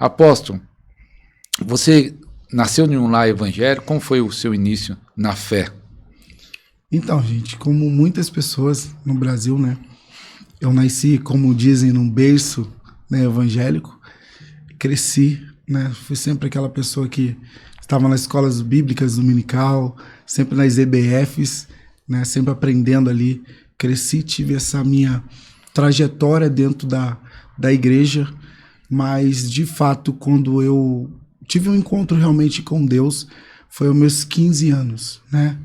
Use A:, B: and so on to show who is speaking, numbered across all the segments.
A: Apóstolo, você nasceu em um lar evangélico, como foi o seu início na fé?
B: Então, gente, como muitas pessoas no Brasil, né? Eu nasci, como dizem, num berço, né, evangélico, cresci, né? Fui sempre aquela pessoa que estava nas escolas bíblicas dominical, sempre nas EBFs, né? Sempre aprendendo ali. Cresci, tive essa minha trajetória dentro da igreja, mas de fato, quando eu tive um encontro realmente com Deus, foi aos meus 15 anos, né?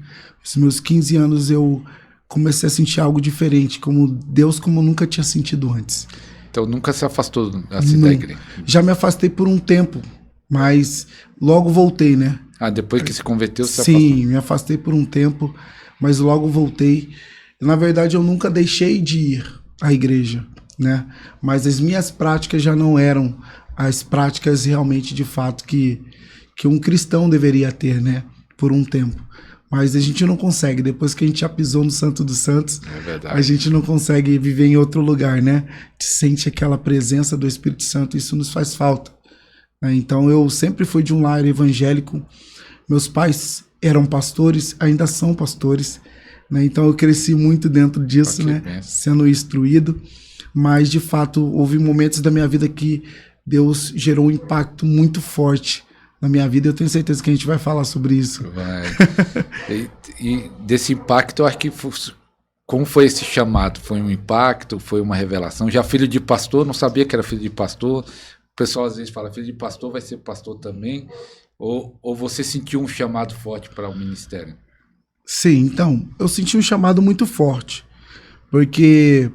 B: Os meus 15 anos eu comecei a sentir algo diferente, como Deus, como eu nunca tinha sentido antes.
A: Então nunca se afastou assim da igreja?
B: Já me afastei por um tempo, mas logo voltei, né?
A: Ah, depois que se converteu, se
B: Sim,
A: afastou?
B: me afastei por um tempo, mas logo voltei. Na verdade, eu nunca deixei de ir à igreja, né? Mas as minhas práticas já não eram as práticas realmente, de fato, que um cristão deveria ter, né? Por um tempo. Mas a gente não consegue, depois que a gente já pisou no Santo dos Santos, a gente não consegue viver em outro lugar, né? A gente sente aquela presença do Espírito Santo, isso nos faz falta. Então eu sempre fui de um lar evangélico, meus pais eram pastores, ainda são pastores, né? Então eu cresci muito dentro disso, né? Sendo instruído, mas de fato houve momentos da minha vida que Deus gerou um impacto muito forte na minha vida. Eu tenho certeza que a gente vai falar sobre isso.
A: Vai. E desse impacto, eu acho que como foi esse chamado? Foi um impacto? Foi uma revelação? Já filho de pastor, não sabia que era filho de pastor. O pessoal às vezes fala, filho de pastor vai ser pastor também? Ou você sentiu um chamado forte para o ministério?
B: Sim, então, eu senti um chamado muito forte. Porque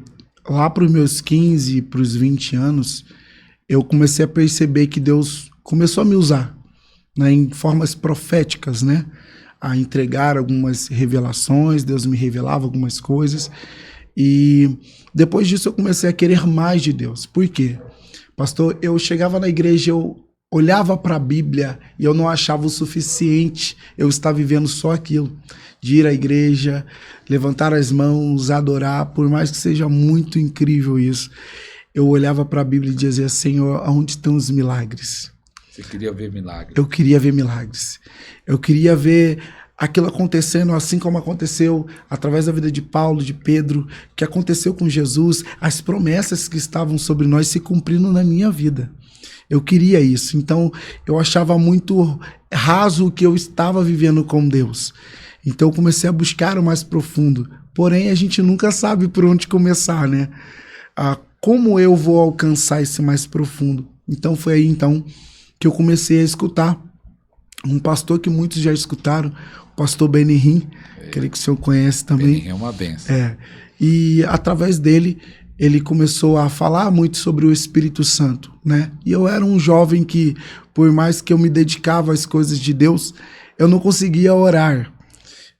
B: lá para os meus 15, para os 20 anos, eu comecei a perceber que Deus começou a me usar, né, em formas proféticas, né, a entregar algumas revelações. Deus me revelava algumas coisas, e depois disso eu comecei a querer mais de Deus. Por quê? Pastor, eu chegava na igreja, eu olhava para a Bíblia e eu não achava o suficiente eu estar vivendo só aquilo, de ir à igreja, levantar as mãos, adorar, por mais que seja muito incrível isso. Eu olhava para a Bíblia e dizia, Senhor, aonde estão os milagres?
A: Você queria ver milagres?
B: Eu queria ver milagres. Eu queria ver aquilo acontecendo assim como aconteceu através da vida de Paulo, de Pedro, que aconteceu com Jesus, as promessas que estavam sobre nós se cumprindo na minha vida. Eu queria isso. Então, eu achava muito raso o que eu estava vivendo com Deus. Então, eu comecei a buscar o mais profundo. Porém, a gente nunca sabe por onde começar, né? Como eu vou alcançar esse mais profundo? Então, foi aí, então, que eu comecei a escutar um pastor que muitos já escutaram, o pastor Benny Hinn, creio que o senhor conhece também.
A: Benny Hinn é uma benção.
B: E através dele, ele começou a falar muito sobre o Espírito Santo, né? E eu era um jovem que, por mais que eu me dedicava às coisas de Deus, eu não conseguia orar.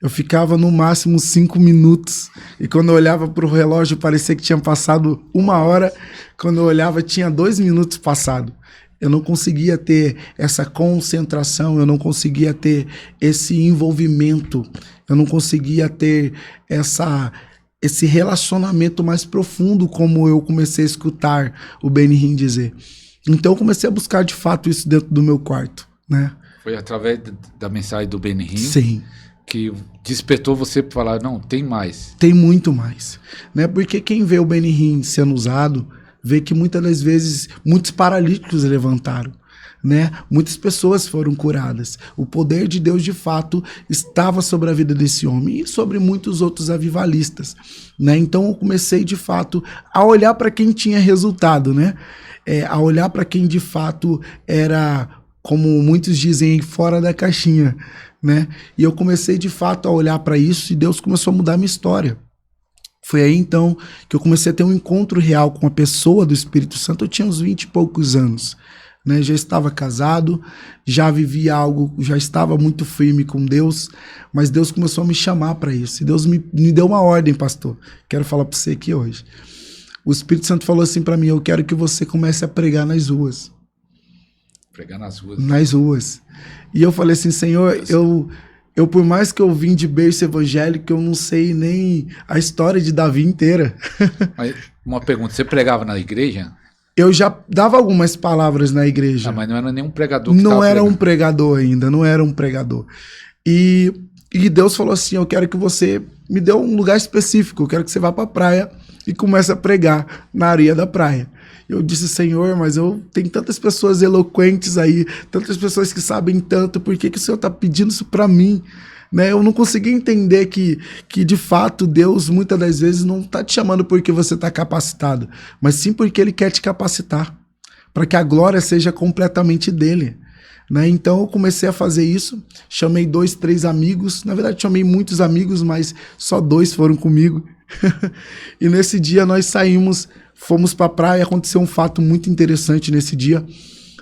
B: Eu ficava no máximo 5 minutos, e quando eu olhava para o relógio parecia que tinha passado 1 hora, quando eu olhava tinha 2 minutos passado. Eu não conseguia ter essa concentração, eu não conseguia ter esse envolvimento, eu não conseguia ter esse relacionamento mais profundo, como eu comecei a escutar o Benny Hinn dizer. Então eu comecei a buscar de fato isso dentro do meu quarto, né?
A: Foi através da mensagem do Benny Hinn?
B: Sim.
A: Que despertou você para falar, não, tem mais.
B: Tem muito mais, né? Porque quem vê o Benny Hinn sendo usado, vê que muitas das vezes muitos paralíticos levantaram, né? Muitas pessoas foram curadas. O poder de Deus, de fato, estava sobre a vida desse homem e sobre muitos outros avivalistas, né? Então eu comecei, de fato, a olhar para quem tinha resultado, né? A olhar para quem, de fato, era, como muitos dizem, fora da caixinha, né? E eu comecei, de fato, a olhar para isso, e Deus começou a mudar a minha história. Foi aí, então, que eu comecei a ter um encontro real com a pessoa do Espírito Santo. Eu tinha uns 20 e poucos anos, né? Já estava casado, já vivia algo, já estava muito firme com Deus, mas Deus começou a me chamar para isso. E Deus me deu uma ordem, pastor. Quero falar para você aqui hoje. O Espírito Santo falou assim para mim, eu quero que você comece a pregar nas ruas.
A: Pregar nas ruas?
B: Nas ruas. E eu falei assim, Senhor, eu por mais que eu vim de berço evangélico, eu não sei nem a história de Davi inteira.
A: Uma pergunta, você pregava na igreja?
B: Eu já dava algumas palavras na igreja.
A: Mas não era nenhum pregador que
B: Não era um pregador ainda, não era um pregador. E Deus falou assim, eu quero que você me dê um lugar específico, eu quero que você vá para a praia e comece a pregar na areia da praia. Eu disse, Senhor, mas tem tantas pessoas eloquentes aí, tantas pessoas que sabem tanto, por que o Senhor está pedindo isso para mim? Né? Eu não consegui entender que de fato Deus muitas das vezes não está te chamando porque você está capacitado, mas sim porque Ele quer te capacitar, para que a glória seja completamente dele. Né? Então eu comecei a fazer isso, chamei 2, 3 amigos, na verdade chamei muitos amigos, mas só 2 foram comigo. E nesse dia nós saímos, fomos para a praia, aconteceu um fato muito interessante nesse dia.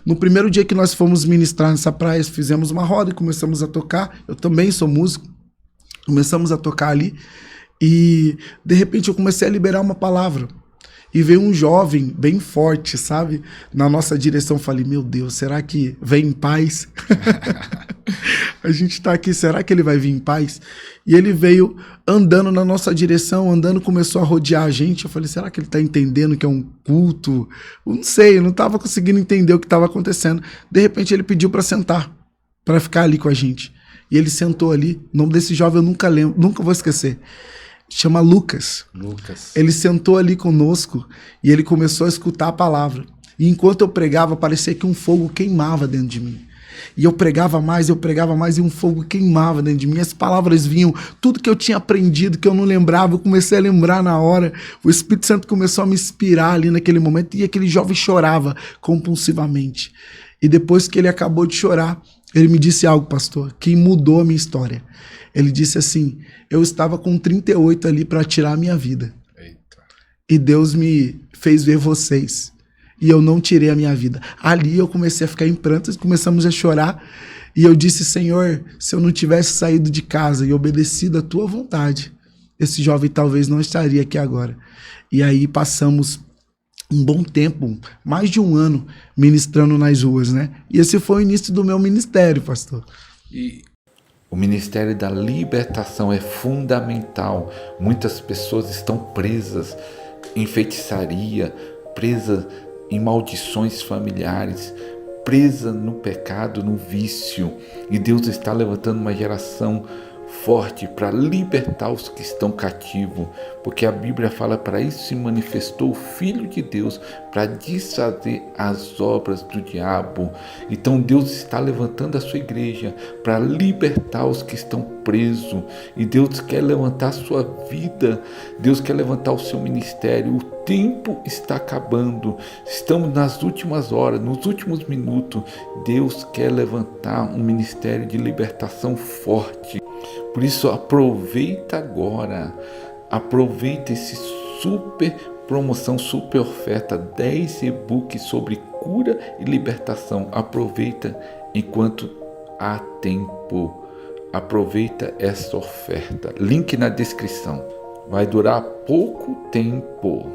B: No primeiro dia que nós fomos ministrar nessa praia, fizemos uma roda e começamos a tocar. Eu também sou músico. Começamos a tocar ali e de repente eu comecei a liberar uma palavra. E veio um jovem bem forte, sabe? Na nossa direção. Falei, meu Deus, será que vem em paz? A gente tá aqui, será que ele vai vir em paz? E ele veio andando na nossa direção, andando, começou a rodear a gente. Eu falei, será que ele tá entendendo que é um culto? Eu não sei, eu não tava conseguindo entender o que estava acontecendo. De repente ele pediu para sentar, para ficar ali com a gente. E ele sentou ali. O nome desse jovem eu nunca lembro, nunca vou esquecer. Chama Lucas. Ele sentou ali conosco e ele começou a escutar a palavra. E enquanto eu pregava, parecia que um fogo queimava dentro de mim. E eu pregava mais e um fogo queimava dentro de mim. As palavras vinham, tudo que eu tinha aprendido, que eu não lembrava, eu comecei a lembrar na hora. O Espírito Santo começou a me inspirar ali naquele momento e aquele jovem chorava compulsivamente. E depois que ele acabou de chorar, ele me disse algo, pastor, que mudou a minha história. Ele disse assim, eu estava com 38 ali para tirar a minha vida. Eita. E Deus me fez ver vocês. E eu não tirei a minha vida. Ali eu comecei a ficar em prantos, começamos a chorar. E eu disse, Senhor, se eu não tivesse saído de casa e obedecido à tua vontade, esse jovem talvez não estaria aqui agora. E aí passamos um bom tempo, mais de 1 ano, ministrando nas ruas, né? E esse foi o início do meu ministério, pastor.
A: E o ministério da libertação é fundamental. Muitas pessoas estão presas em feitiçaria, presas em maldições familiares, presas no pecado, no vício. E Deus está levantando uma geração forte para libertar os que estão cativos, porque a Bíblia fala, para isso se manifestou o Filho de Deus, para desfazer as obras do diabo. Então Deus está levantando a sua igreja para libertar os que estão presos, e Deus quer levantar a sua vida, Deus quer levantar o seu ministério. O tempo está acabando, estamos nas últimas horas, nos últimos minutos. Deus quer levantar um ministério de libertação forte. Por isso, aproveita agora, aproveita esse super promoção, super oferta, 10 e-books sobre cura e libertação. Aproveita enquanto há tempo, aproveita essa oferta. Link na descrição, vai durar pouco tempo.